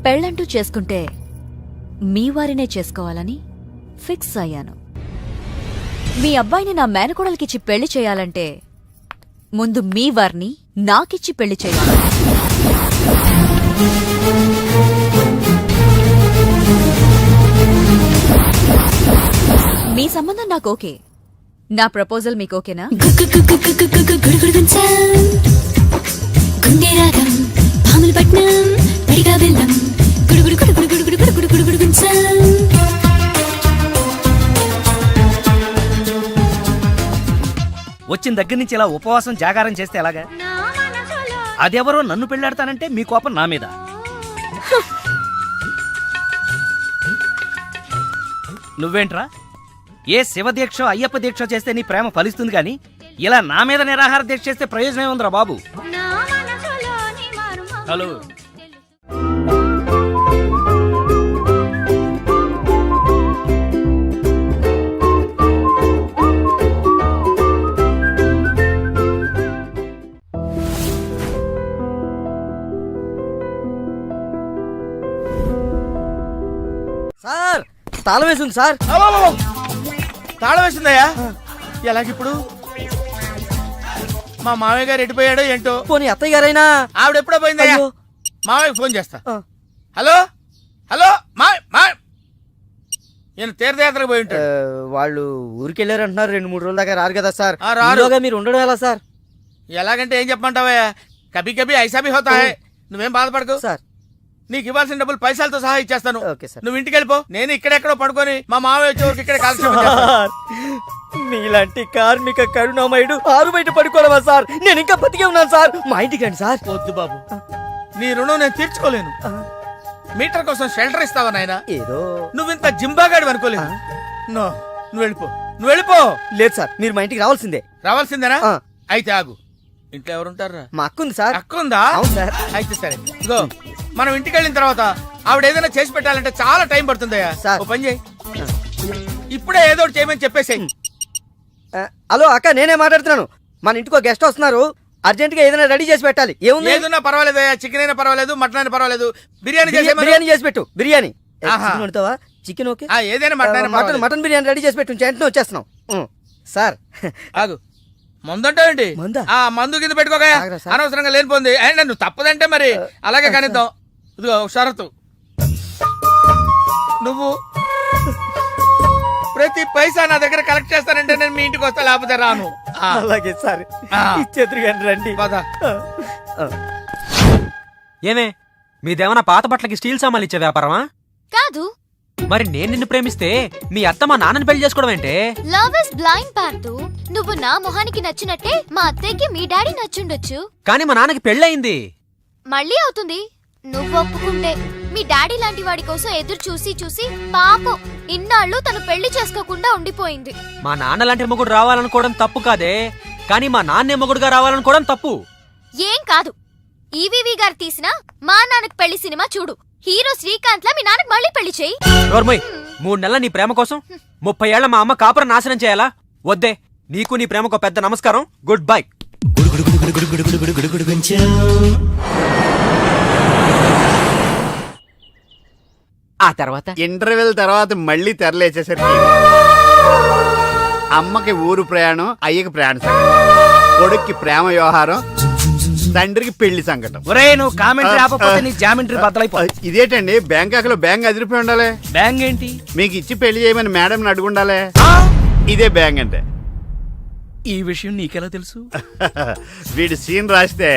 పెళ్ళంటూ చేసుకుంటే మీ వారినే చేసుకోవాలని ఫిక్స్ అయ్యాను. మీ అబ్బాయిని నా మేనకోడలికిచ్చి పెళ్లి చేయాలంటే ముందు మీ వారిని నాకిచ్చి పెళ్లి చేయాలి. మీ సంబంధం నాకు ఓకే. నా ప్రపోజల్ మీకు ఓకేనా? వచ్చిన దగ్గర నుంచి ఇలా ఉపవాసం జాగారం చేస్తే ఎలాగా? అదెవరో నన్ను పెళ్ళాడతానంటే మీ కోపం నా మీద. నువ్వేంట్రా, ఏ శివదీక్ష అయ్యప్ప దీక్ష చేస్తే నీ ప్రేమ ఫలిస్తుంది కానీ ఇలా నా మీద నిరాహార దీక్ష చేస్తే ప్రయోజనం ఉందిరా బాబు. హలో, సార్ తాళం వేసింది సార్. తాళం వేసిందయ్యా? ఎలాగిప్పుడు? మా మామయ్య గారు ఎటుపోయాడో ఏంటో. పోనీ అత్తయ్య గారైనా? ఆవిడ ఎప్పుడో పోయిందయ్యా. అయ్యో. మామయ్యకి ఫోన్ చేస్తా. హలో హలో, నేను తీర్థయాత్రకు పోయి ఉంటాడు. వాళ్ళు ఊరికెళ్ళారంటున్నారు, 2-3 రోజుల దాకా రారు కదా సార్. రారు. ఈలోగా మీరు ఉండడం ఎలా సార్? ఎలాగంటే ఏం చెప్పమంటావయ్యా, కభీ కభీ ఐసా భీ హోతా హై. నువ్వేం బాధపడకు సార్. నీకు ఇవ్వాల్సిన డబ్బులు పైసలతో సహా ఇచ్చేస్తాను. Okay sir. నువ్వు ఇంటికి వెళ్ళిపో, నేను ఇక్కడెక్కడో పడుకొని మా మామయ్య వచ్చే వరకు ఇక్కడే కాల్సి. సార్, మీలాంటి కార్మిక కరుణామయుడు ఆరు బయట పడుకోవడమా సార్? నేను ఇంకా బతికే ఉన్నాను సార్. మా ఇంటికి రండి సార్. వద్దు బాబు, నీ రుణం నేను తీర్చుకోలేను. మీటర్ కోసం షెల్టర్ ఇస్తావా నాయనా? ఏదో నువ్వింత జింబాగాడు అనుకోలేదు. నువ్వు వెళ్ళిపో. లేదు సార్, మీరు మా ఇంటికి రావాల్సిందే. రావాల్సిందేనా? అయితే ఆగు. ఇంట్లో ఎవరుంటారా? మా అక్క ఉంది సార్. అక్క ఉందా? అవును సార్. అయితే సరే, ఇగో మనం ఇంటికి వెళ్ళిన తర్వాత ఆవిడ ఏదైనా చేసి పెట్టాలంటే చాలా టైం పడుతుందయ్యా. ఓ పని చేయి, ఇప్పుడే ఏదో ఒకటి చేయమని చెప్పేసేయ్. హలో అక్క, నేనే మాట్లాడుతున్నాను. మన ఇంటికి గెస్ట్ వస్తున్నారు, అర్జెంట్ గా ఏదైనా రెడీ చేసి పెట్టాలి. ఏముంది? ఏదన్నా పర్వాలేదు, చికెన్ అయినా పర్వాలేదు, మటన్ అయినా పర్వాలేదు, బిర్యానీ చేసి పెట్టు. బిర్యానీ వండుతావా? చికెన్ ఓకే, ఏదైనా మటన్ బిర్యానీ రెడీ చేసి పెట్టు. వెంటనే వచ్చేస్తున్నాం సార్. ఆగు, మందుంటావేంటి? మందు కింద పెట్టుకోగా, అనవసరంగా లేనిపోంది. నువ్వు తప్పదంటే మరి అలాగే కనిద్దాం. ఇదిగో షరతు, నువ్వు ప్రతి పైసా నా దగ్గర కలెక్ట్ చేస్తానంటే నేను మీ ఇంటికి వస్తా, లేకపోతే రాను. అలాగే సార్, ఇచ్చేద్దరు కానీ రండి. ఏమే, మీదేమన్నా పాత బట్టలకి స్టీల్ సామాన్లు ఇచ్చే వ్యాపారమా? కాదు. మరి నేను నిన్ను ప్రేమిస్తే మీ అత్త మా నాన్నని పెళ్లి చేసుకోవడం ఏంటే? Love is blind Parthu. నువ్వు నా మొహానికి నచ్చినట్టే మా అత్తయ్యకి మీ డాడీ నచ్చుండొచ్చు, కానీ మా నాన్నకి పెళ్ళయింది. మళ్ళీ అవుతుంది నువ్వు ఒప్పుకుంటే. మీ డాడీ లాంటి వాడి కోసం ఎదురు చూసి చూసి పాపం ఇన్నాళ్ళు తను పెళ్లి చేసుకోకుండా ఉండిపోయింది. మా నాన్న లాంటి మొగుడు రావాలనుకోవడం తప్పు కాదే, కానీ మా నాన్నే మొగుడుగా రావాలనుకోవడం తప్పు. ఏం కాదు, ఈవీవి గారు తీసిన మా నాన్నకు పెళ్లి సినిమా చూడు. హీరో శ్రీకాంత్ లా మీ నాన్నకు మళ్ళీ పెళ్లి చేయి. 3 నెలల నీ ప్రేమ కోసం 30 ఏళ్ల మా అమ్మ కాపురం నాశనం చేయాలా? వద్దే, నీకు నీ ప్రేమకు పెద్ద నమస్కారం, గుడ్ బై. ఆ తర్వాత ఇంటర్వెల్ తర్వాత మళ్ళీ తెరలేచేసరికి అమ్మకి ఊరు ప్రయాణం, అయ్యకి ప్రయాణ సంకటం, కొడుక్కి ప్రేమ వ్యవహారం, తండ్రికి పెళ్లి సంకటం. ఒరే నువ్వు కామెంటరీ ఆపకపోతే నీ జామెంటరీ బద్దలైపో. ఇదేటండి బ్యాంకాక్ లో బ్యాంక్ అదిరిపోయి ఉండాలి. బ్యాంగ్ ఏంటి? మీకు ఇచ్చి పెళ్లి చేయమని మేడం అడుగుండాలి. ఇదే బ్యాంక్ అంటే. ఈ విషయం నీకెలా తెలుసు? వీడి సీన్ రాస్తే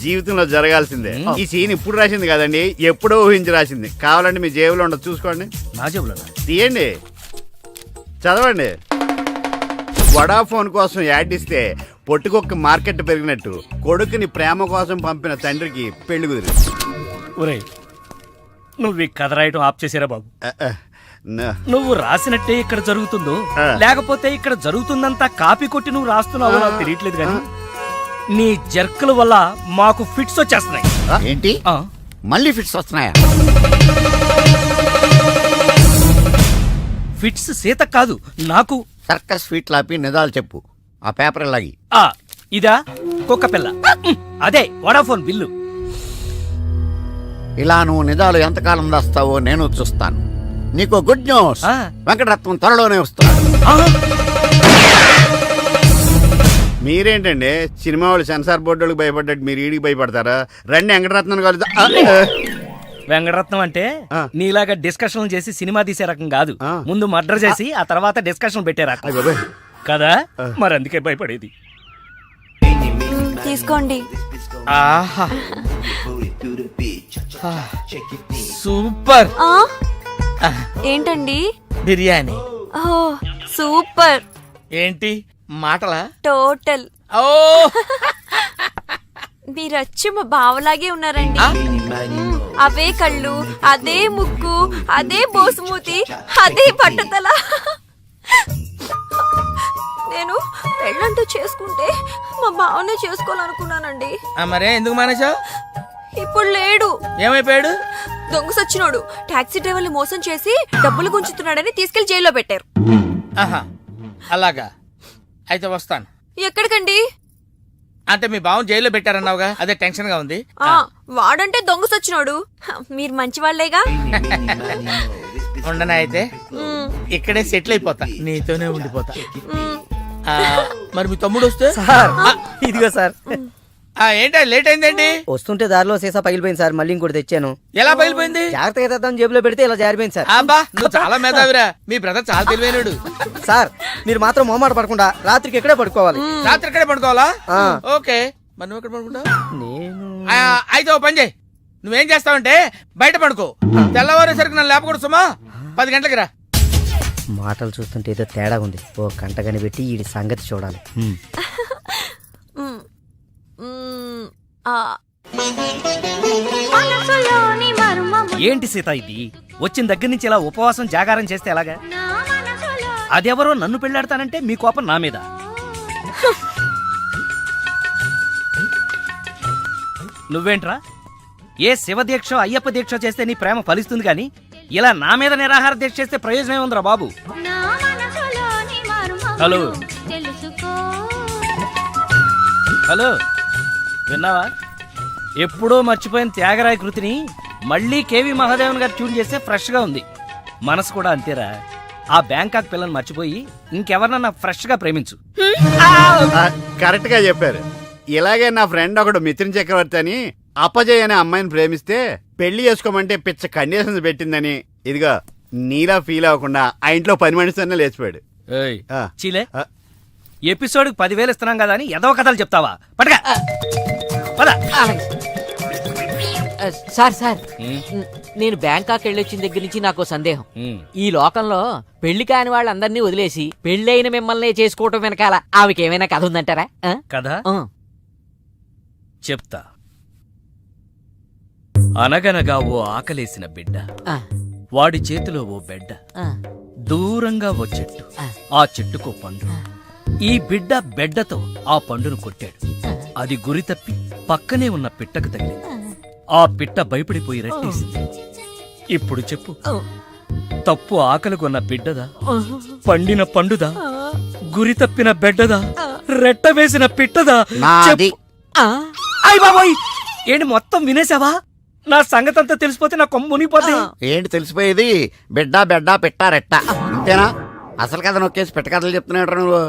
జీవితంలో జరగాల్సిందే. ఈ సీన్ ఇప్పుడు రాసింది కదండి, ఎప్పుడో ఊహించి రాసింది. కావాలంటే మీ జేబులో ఉండదు, చూసుకోండి. నా జేబులో తీయండి, చదవండి. వడాఫోన్ కోసం యాడ్ ఇస్తే పొట్టుకొక్క మార్కెట్ పెరిగినట్టు కొడుకుని ప్రేమ కోసం పంపిన తండ్రికి పెళ్లి కుదిరి. ఒరే నువ్వు ఈ కథ రాయటం ఆప్ చేసారా బాబు? నువ్వు రాసినట్టే ఇక్కడ జరుగుతుందో లేకపోతే ఇక్కడ జరుగుతుందంతా కాపీ కొట్టి నువ్వు రాస్తున్నావో నాకు తెలియట్లేదు కానీ నీ జర్కుల వల్ల మాకు ఫిట్స్ వచ్చేస్తున్నాయి. ఏంటి మళ్ళీ ఫిట్స్ వస్తున్నాయా? ఫిట్స్ సీత కాదు నాకు. సర్కస్ ఫీట్ లాపి నిజాలు చెప్పు. ఆ పేపర్ లాగి. ఇదా కుక్క పిల్ల, అదే వడాఫోన్ బిల్లు. ఇలా నువ్వు నిజాలు ఎంతకాలం దాస్తావో నేను చూస్తాను. నీకు గుడ్ న్యూస్, వెంకటరత్నం త్వరలోనే వస్తున్నాడు. మీరేంటండి సినిమా వాళ్ళు సెన్సార్ బోర్డు వాళ్ళకి భయపడ్డట్టు మీరు ఈడికి భయపడతారా? రండి వెంకటరత్నం కాదు. వెంకటరత్నం అంటే నీలాగా డిస్కషన్ చేసి సినిమా తీసే రకం కాదు. ముందు మర్డర్ చేసి ఆ తర్వాత డిస్కషన్ పెట్టే రకం కదా. మరి అందుకే భయపడేది. తీసుకోండి. ఆహా సూపర్. ఏంటండి? బిర్యానీ. సూపర్. ఏంటి మాటలా? టోటల్. ఓ మీరచ్చి మా బావలాగే ఉన్నారండి. అవే కళ్ళు, అదే ముక్కు, అదే బోసుమూతి, అదే పట్టతల. నేను పెళ్ళంటూ చేసుకుంటే మా బావనే చేసుకోవాలనుకున్నానండి. మరే ఎందుకు మానేశావు? ఇప్పుడు లేడు. ఏమైపోయాడు? దొంగ సచ్చినోడు టాక్సీ డ్రైవర్ని మోసం చేసి డబ్బులు గుంచుతున్నాడని తీసుకెళ్లి జైల్లో పెట్టారు. ఆహా అలాగా, అయితే వస్తాను. ఎక్కడికండి? అంటే మీ బావని జైల్లో పెట్టారన్నావుగా, అదే టెన్షన్ గా ఉంది. వాడంటే దొంగ సచ్చినోడు, మీరు మంచి వాళ్లేగా. ఉండనా అయితే ఇక్కడే సెటిల్ అయిపోతా, నీతోనే ఉండిపోతా. మరి మీ తమ్ముడు వస్తే? ఇదిగో సార్. ఏంటా లేట్ అయిందండి? వస్తుంటే దారిలో సీసా పగిలిపోయింది సార్, మళ్ళీ ఇంకోటి తెచ్చాను. ఎలా పగిలిపోయింది? జాగ్రత్తగా తెద్దాం జేబులో పెడితే ఇలా జారిపోయింది సార్. అబ్బా నువ్వు చాలా మేధావిరా. మీ బ్రదర్ చాలా తెలివైనడు. సార్ మీరు మాత్రం మొహమాట పడకుండా రాత్రికి ఎక్కడే పడుకోవాలి. రాత్రి ఎక్కడే పడుకోవాలా? ఓకే, మరి నువ్వు ఎక్కడ పడుకుంటావు? నేను అయితే ఓ పని చేయి, నువ్వేం చేస్తావంటే బయట పడుకో. తెల్లవారేసరికి నన్ను లేపకూడదు సుమా. 10 గంటలకి రా. మాటలు చూస్తుంటే ఏదో తేడా ఉంది. ఓ గంట కనిపెట్టి ఈ సంగతి చూడాలి. ఏంటి సీత ఇది? వచ్చిన దగ్గర నుంచి ఇలా ఉపవాసం జాగారం చేస్తే ఎలాగా? అదెవరో నన్ను పెళ్ళాడతానంటే మీ కోపం నా మీద. నువ్వేంట్రా ఏ శివ దీక్ష అయ్యప్ప దీక్ష చేస్తే నీ ప్రేమ ఫలిస్తుంది గాని ఇలా నా మీద నిరాహార దీక్ష చేస్తే ప్రయోజనం ఏముందిరా బాబు? హలో హలో, విన్నావా? ఎప్పుడో మర్చిపోయిన త్యాగరాయ కృతిని మళ్ళీ కేవి మహాదేవన్ గారు ట్యూన్ చేస్తే ఫ్రెష్ గా ఉంది. మనసు కూడా అంతేరా. ఆ బ్యాంకాక్ పిల్లని మర్చిపోయి ఇంకెవరన్నా ఫ్రెష్ గా ప్రేమించు. కరెక్ట్ గా చెప్పారు. ఇలాగే నా ఫ్రెండ్ ఒకడు మిథున్ చక్రవర్తి అని అప్పజయ్ అనే అమ్మాయిని ప్రేమిస్తే పెళ్లి చేసుకోమంటే పిచ్చ కండిషన్స్ పెట్టిందని ఇదిగా నీలా ఫీల్ అవ్వకుండా ఆ ఇంట్లో 10 మనిషితోనే లేచిపోయాడు. చీలే ఎపిసోడ్ 10,000 ఇస్తున్నాం కదా అని ఏదో కథలు చెప్తావా? పడగా సార్ సార్ నేను బ్యాంకాక్ వెళ్ళొచ్చిన దగ్గర నుంచి నాకు సందేహం. ఈ లోకంలో పెళ్లి కాని వాళ్ళందరినీ వదిలేసి పెళ్ళైన మిమ్మల్ని చేసుకోవటం వెనకాల ఆమెకేమైనా కథ ఉందంటారా? కదా చెప్తా. అనగనగా ఓ ఆకలేసిన బిడ్డ, వాడి చేతిలో ఓ బెడ్డ, దూరంగా ఓ చెట్టు, ఆ చెట్టుకో పండు. ఈ బిడ్డ బెడ్డతో ఆ పండును కొట్టాడు. అది గురి తప్పి పక్కనే ఉన్న పిట్టకు తగిలింది. ఆ పిట్ట భయపడిపోయి రట్టేసింది. ఇప్పుడు చెప్పు, తప్పు ఆకలిగొన్న బిడ్డదా, పండిన పండుదా, గురి తప్పిన బెడ్డదా, రెట్ట వేసిన పిట్టదా? నాది. అయ్ బాబోయ్, ఏంటి మొత్తం వినేసావా? నా సంగతి అంతా తెలిసిపోతే నా కొమ్ము మునిగిపోద్ది. ఏంటి తెలిసిపోయేది? బిడ్డ బెడ్డ పెట్ట రెట్ట అంతేనా? అసలు కథ నొక్కేసి పెట్ట కథలు చెప్తున్నాడు నువ్వు.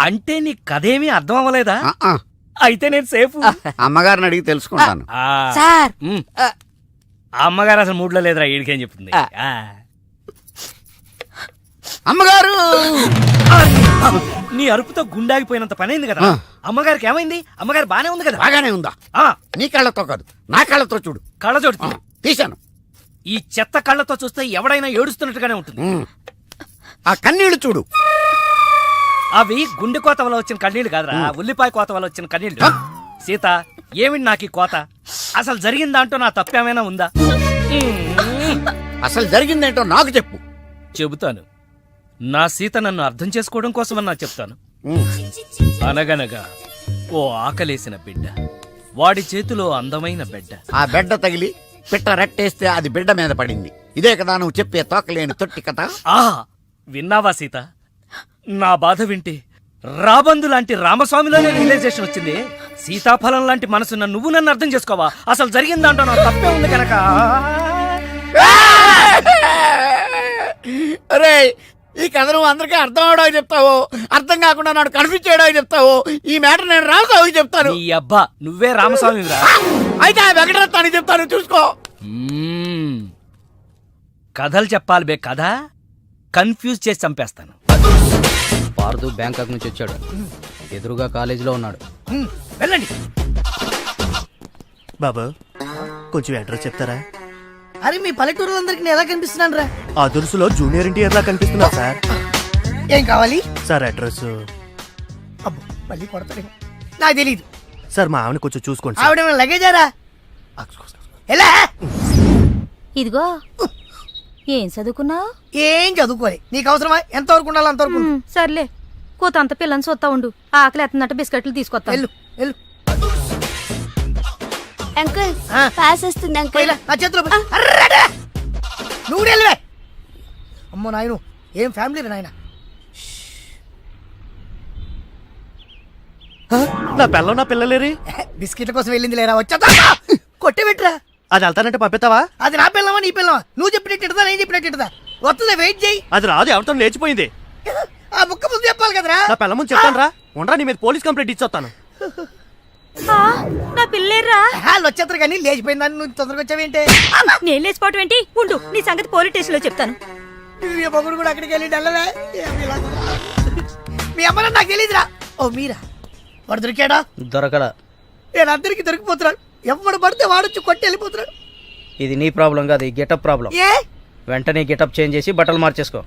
అంటే నీ కథేమీ అర్థం అవ్వలేదా? అయితే నేను సేఫ్. అమ్మగారిని అడిగి తెలుసుకుంటాను. సార్ అమ్మగారు అసలు మూడ్లో లేదురా, ఈడికేం చెప్తుంది. అమ్మగారు, నీ అరుపుతో గుండాగిపోయినంత పనైంది కదా. అమ్మగారికి ఏమైంది? అమ్మగారు బానే ఉంది కదా? బాగానే ఉందా? నీ కళ్ళతో కాదు, నా కళ్ళతో చూడు. కళ్ళజోడు తీశాను. ఈ చెత్త కళ్ళతో చూస్తే ఎవడైనా ఏడుస్తున్నట్టుగానే ఉంటుంది. ఆ కన్నీళ్లు చూడు. అవి గుండె కోత వల్ల వచ్చిన కన్నీళ్లు కాదురా, ఉల్లిపాయ కోత వల్ల వచ్చిన కన్నీళ్లు. సీత, ఏమిటి నాకు ఈ కోత? అసలు జరిగిన దాంట్లో నా తప్పేమైనా ఉందా? అసలు జరిగిందేంటో నాకు చెప్పు. చెబుతాను. నా సీత నన్ను అర్థం చేసుకోవడం కోసమని నా చెప్తాను. అనగనగా ఓ ఆకలేసిన బిడ్డ, వాడి చేతిలో అందమైన బిడ్డ. ఆ బిడ్డ తగిలి పిట్ట రెట్టేస్తే అది బిడ్డ మీద పడింది. ఇదే కదా నువ్వు చెప్పే తోకలేని తొట్టి కథ? విన్నావా సీత? నా బాధ వింటే రాబందు లాంటి రామస్వామిలోనే రియలైజేషన్ వచ్చింది. సీతాఫలం లాంటి మనసున్న నువ్వు నన్ను అర్థం చేసుకోవా? అసలు జరిగిన దాంట్లో నా తప్పే ఉంది కనుక. అరే, ఈ కథ నువ్వు అందరికీ అర్థం అవడానికి చెప్తావు, అర్థం కాకుండా నాడు కన్ఫ్యూజ్ చేయడానికి చెప్తావు. ఈ మ్యాటర్ నేను రామస్వామికి చెప్తాను. ఈ అబ్బా, నువ్వే రామస్వామిరా? అయితే ఆ వెంకటరత్నానికి చెప్తాను, చూసుకో. కథలు చెప్పాలి బే, కథ కన్ఫ్యూజ్ చేసి చంపేస్తాను. పార్దు బ్యాంకాక్ నుంచి వచ్చాడు, ఎదురుగా కాలేజీలో ఉన్నాడు. వెళ్ళండి. బాబు, కొంచెం అడ్రస్ చెప్తారా? అరే, మీ పల్లెటూరులందరికీ నేను ఎలా కనిపిస్తున్నాను రా? ఆ దురుసులో జూనియర్ ఎన్టీఆర్ లా కనిపిస్తున్నా సార్. ఏం కావాలి సార్? అడ్రస్ మళ్ళీ కొడతాడు, నాకు తెలియదు సార్. మా ఆవిడ కొంచెం చూసుకోండి. ఆవిడ లగేజారా? ఎలా? ఇదిగో, ఏం చదువుకున్నావు? ఏం చదువుకోలే. నీకు అవసరమా? ఎంతవరకు ఉండాలి అంతవరకు. సర్లే, కూతంత పిల్లని చూస్తా ఉండు. ఆకలి ఎత్తున్నట్టు బిస్కెట్లు తీసుకొస్తా. వెళ్ళు వెళ్ళు. అంకుల్, పాస్ వస్తుంది అంకుల్. నా చేతిలో నువ్వు వెళ్ళవే. అమ్మో నాయను, ఏం ఫ్యామిలీ నాయన. నా పిల్ల నా పిల్లలేరి బిస్కెట్ల కోసం వెళ్ళింది లేరా? వచ్చా కొట్టి పెట్టరా. అది వెళ్తానంటే పంపిస్తావా? అది నా పిల్లవా నీ పిల్లవా? నువ్వు చెప్పినట్టు నేను చెప్పినట్టు వస్తుందా? వెయిట్ చేయి. అది రాదు, ఎవరితో లేచిపోయింది. ఆ బుక్క ముందు చెప్పాలి కదరా. నా పిల్ల ముందు చెప్తాను రా. ఉండరా, నీ మీద పోలీస్ కంప్లైంట్ ఇచ్చొస్తాను. నా పిల్లేర్రా. వాళ్ళు వచ్చేస్తారు కానీ లేచిపోయిందని నువ్వు తొందరగా వచ్చావేంటే? నేను లేచిపోవటం ఏంటి? ఉండు, నీ సంగతి పోలీస్ స్టేషన్ లో చెప్తాను. మొగుడు కూడా అక్కడికి వెళ్ళి డల్లవే. మీ అమ్మ నాకు తెలియదురా. ఓ మీరా? వాడు దొరికాడా? దొరకడా? నేను అందరికి దొరికిపోతున్నాడు. ఎవడు పడితే వాడొచ్చి కొట్టి వెళ్ళిపోతున్నాడు. ఇది నీ ప్రాబ్లం కాదు, ఈ గెటప్ ప్రాబ్లం. ఏ? వెంటనే గెటప్ చేంజ్ చేసి బట్టలు మార్చేసుకో.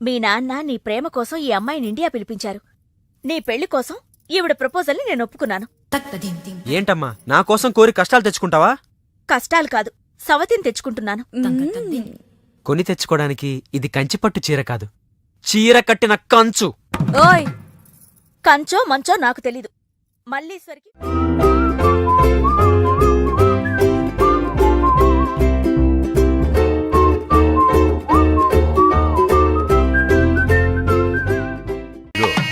మీ నాన్న నీ ప్రేమ కోసం ఈ అమ్మాయిని ఇండియా పిలిపించారు. నీ పెళ్లి కోసం ఈవిడ ప్రపోజల్ని నేను ఒప్పుకున్నాను. ఏంటమ్మా, నా కోసం కోరి కష్టాలు తెచ్చుకుంటావా? కష్టాలు కాదు, సవతిని తెచ్చుకుంటున్నాను. కొని తెచ్చుకోవడానికి ఇది కంచిపట్టు చీర కాదు, చీర కట్టిన కంచు. ఓయ్, కంచో మంచో నాకు తెలీదు. మల్లీశ్వరికి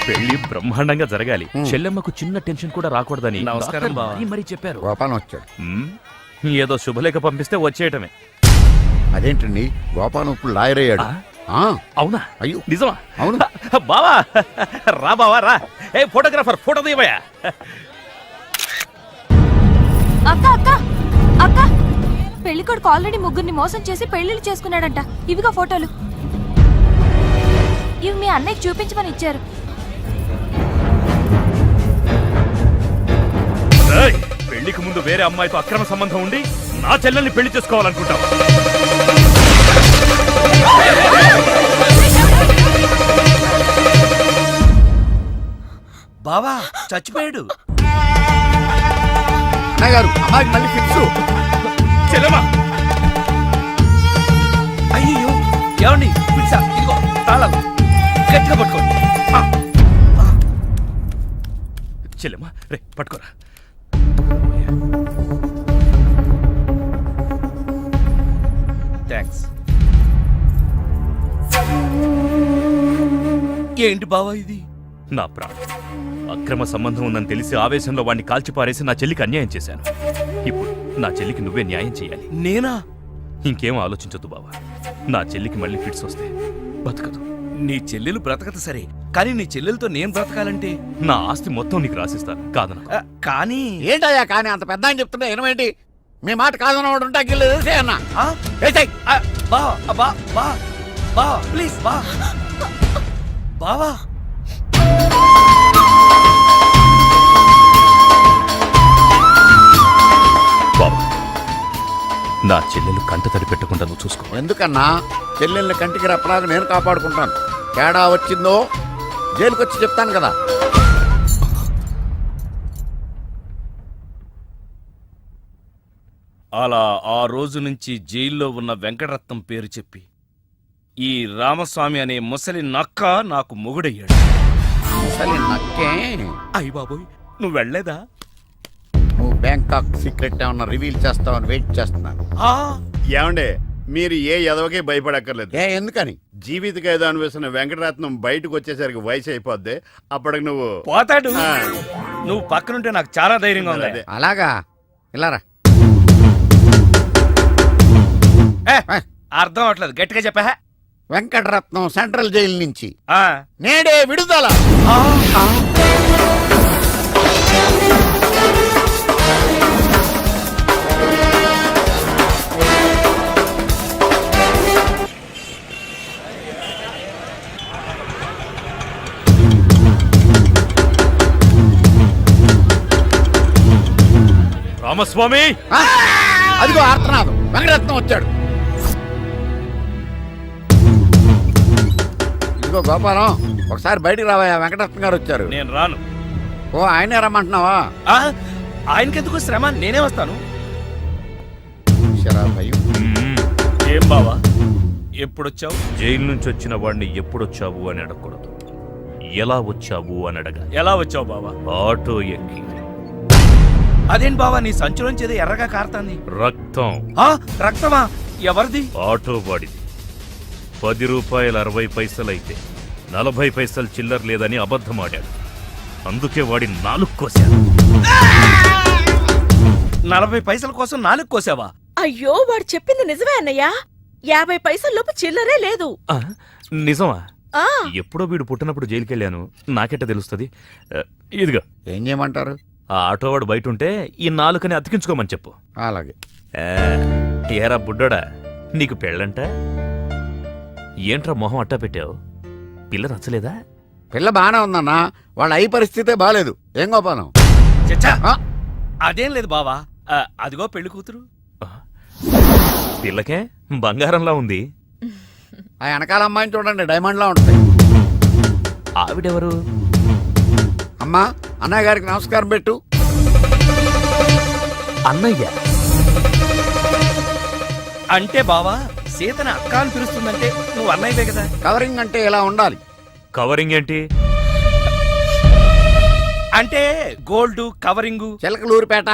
పెళ్లి బ్రహ్మాండంగా జరగాలి. చెల్లెమ్మకు చిన్న టెన్షన్ కూడా రాకూడదని నమస్కారం బావ. మరి చెప్పారు. గోపాలం వచ్చాడు. ఏదో శుభలేఖ పంపిస్తే వచ్చేయటమే. అదేంటండి, గోపాలం ఇప్పుడు లాయర్ అయ్యాడు. అవునా? అయ్యో, నిజమా? అవును. బావా రా, బావా రా. ఏ ఫోటోగ్రాఫర్, ఫోటో తీయవయ్యా. అక్క అక్క అక్క, పెళ్లికొడుకు ఆల్రెడీ ముగ్గురిని మోసం చేసి పెళ్లిళ్ళు చేసుకున్నాడంట. ఇవిగా ఫోటోలు. ఇవి మీ అన్నయ్యకి చూపించమని ఇచ్చారు. పెళ్లికి ముందు వేరే అమ్మాయితో అక్రమ సంబంధం ఉండి నా చెల్లెల్ని పెళ్లి చేసుకోవాలనుకుంటావా? బావా చచ్చిపోయాడు. గారు, అమ్మాయికి మళ్ళీ ఫిక్స్. చెల్లెమ్మా, అయ్యో ఏమండి? పిలిచా, ఇదిగో తాళం గట్టిగా పట్టుకోండి. చెల్లెమ్మా రే, పట్టుకోరా. థ్యాంక్స్. ఏంటి బావా ఇది? నా ప్రాణం. అక్రమ సంబంధం ఉందని తెలిసి ఆవేశంలో వాడిని కాల్చిపారేసి నా చెల్లికి అన్యాయం చేశాను. ఇప్పుడు నా చెల్లికి నువ్వే న్యాయం చేయాలి. నేనా? ఇంకేం ఆలోచించొద్దు బావా. నా చెల్లికి మళ్ళీ ఫిట్స్ వస్తే బతకదు. నీ చెల్లెలు బ్రతకదు సరే, కానీ నీ చెల్లెలతో నేను బ్రతకాలంటే నా ఆస్తి మొత్తం నీకు రాసిస్తాను. కాదన కానీ ఏంటయ్యా కానీ అంత పెద్ద అని చెప్తుంటే ఏమేంటి? మీ మాట కాదన్నవాడు ఉంటా గిల్లేసే అన్న. బా ప్లీజ్ బా బావా. బావా, నా చెల్లెలు కంట తడి పెట్టకుండా నువ్వు చూసుకో. ఎందుకన్నా? చెల్లెల్ని కంటికి రెప్పలాగా నేను కాపాడుకుంటాను. తేడా వచ్చిందో జైలుకొచ్చి చెప్తాను కదా. అలా ఆ రోజు నుంచి జైల్లో ఉన్న వెంకటరత్నం పేరు చెప్పి ఈ రామస్వామి అనే ముసలి నక్క నాకు మొగుడయ్యాడు. అసలు నక్కే. అయ్య బాబోయ్, నువ్వు వెళ్ళలేదా? నువ్వు బ్యాంకాక్ సీక్రెట్ ఏమన్నా రివీల్ చేస్తావని వెయిట్ చేస్తున్నాను. ఏమండే, మీరు ఏ ఎదవకే భయపడక్కర్లేదు. ఎందుకని? జీవిత ఖైదు అనిపిస్తున్న వెంకటరత్నం బయటకు వచ్చేసరికి వయసు అయిపోద్ది. అప్పటికి నువ్వు పోతాడు. నువ్వు పక్కనుంటే నాకు చాలా ధైర్యంగా ఉంది. అలాగా? ఇలారా. అర్థం అవట్లేదు, గట్టిగా చెప్పా. వెంకటరత్నం సెంట్రల్ జైలు నుంచి నేడే విడుదల. రామస్వామి, అదిగో ఆర్తనాదం. వెంకటరత్నం వచ్చాడు. ఇదిగో గోపాలం, ఒకసారి బయటికి రావయ్యా. వెంకటరత్నం గారు వచ్చారు. నేను రాను. ఓ, ఆయనే రమ్మంటున్నావా? ఆయనకెందుకు శ్రమ, నేనే వస్తాను. భయం. ఏం బావా, ఎప్పుడొచ్చావు? జైలు నుంచి వచ్చిన వాడిని ఎప్పుడొచ్చావు అని అడగకూడదు, ఎలా వచ్చావు అని అడగాలి. ఎలా వచ్చావు బావా? ఆటో ఎక్కి. అదేంటి బావా, నీ సంచులోంచి ఏదో ఎర్రగా కారుతాంది. రక్తం. రక్తమా? ఎవరిది? ఆటో వాడిది. 10 రూపాయలు 60 పైసలైతే 40 పైసలు చిల్లర లేదని అబద్ధమాడాడు. అందుకే వాడి 4 కోశాడు. 40 పైసల కోసం 4 కోసావా? అయ్యో, వాడు చెప్పింది నిజమే అన్నయ్యా. 50 పైసల్లోపు చిల్లరే లేదు. నిజమా? ఆ ఎప్పుడో వీడు పుట్టినప్పుడు జైలుకెళ్ళాను, నాకెట్ట తెలుస్తుంది? ఇదిగా. ఏం చేయమంటారు? ఆ ఆటోవాడు బయట ఉంటే ఈ 4 అతికించుకోమని చెప్పు. అలాగే. ఏరా బుడ్డోడా, నీకు పెళ్ళంట? ఏంట్రా మొహం అట్టా పెట్టావు? పిల్ల నచ్చలేదా? పిల్ల బానే ఉందన్నా, వాళ్ళ అయి పరిస్థితే బాలేదు. ఏం గోపాలం? చచ్చా, అదేం లేదు బావా. అదిగో పెళ్లి కూతురు. పిల్లకే బంగారంలా ఉంది. ఆ వెనకాల అమ్మాయిని చూడండి, డైమండ్లా ఉంటుంది. ఆవిడెవరు? అమ్మా, అన్నయ్య గారికి నమస్కారం పెట్టు. అన్నయ్య అంటే బావా, సీతను అక్క అని పిలుస్తుందంటే నువ్వు అన్నయ్యవే కదా. కవరింగ్ అంటే ఇలా ఉండాలి. కవరింగ్ ఏంటి? అంటే గోల్డ్ కవరింగు. చిలకలూరిపేట.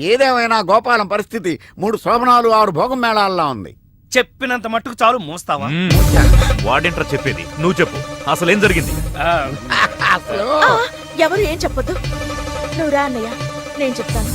ఏదేమైనా గోపాలం పరిస్థితి 3 శోభనాలు 6 భోగం మేళాల్లో ఉంది. చెప్పినంత మట్టుకు చాలు, మోస్తావా? వాడేంట్రా చెప్పేది? నువ్వు చెప్పు, అసలేం జరిగింది? ఎవరు ఏం చెప్పొద్దు. నువ్వు రా అన్నయ్య, నేను చెప్తాను.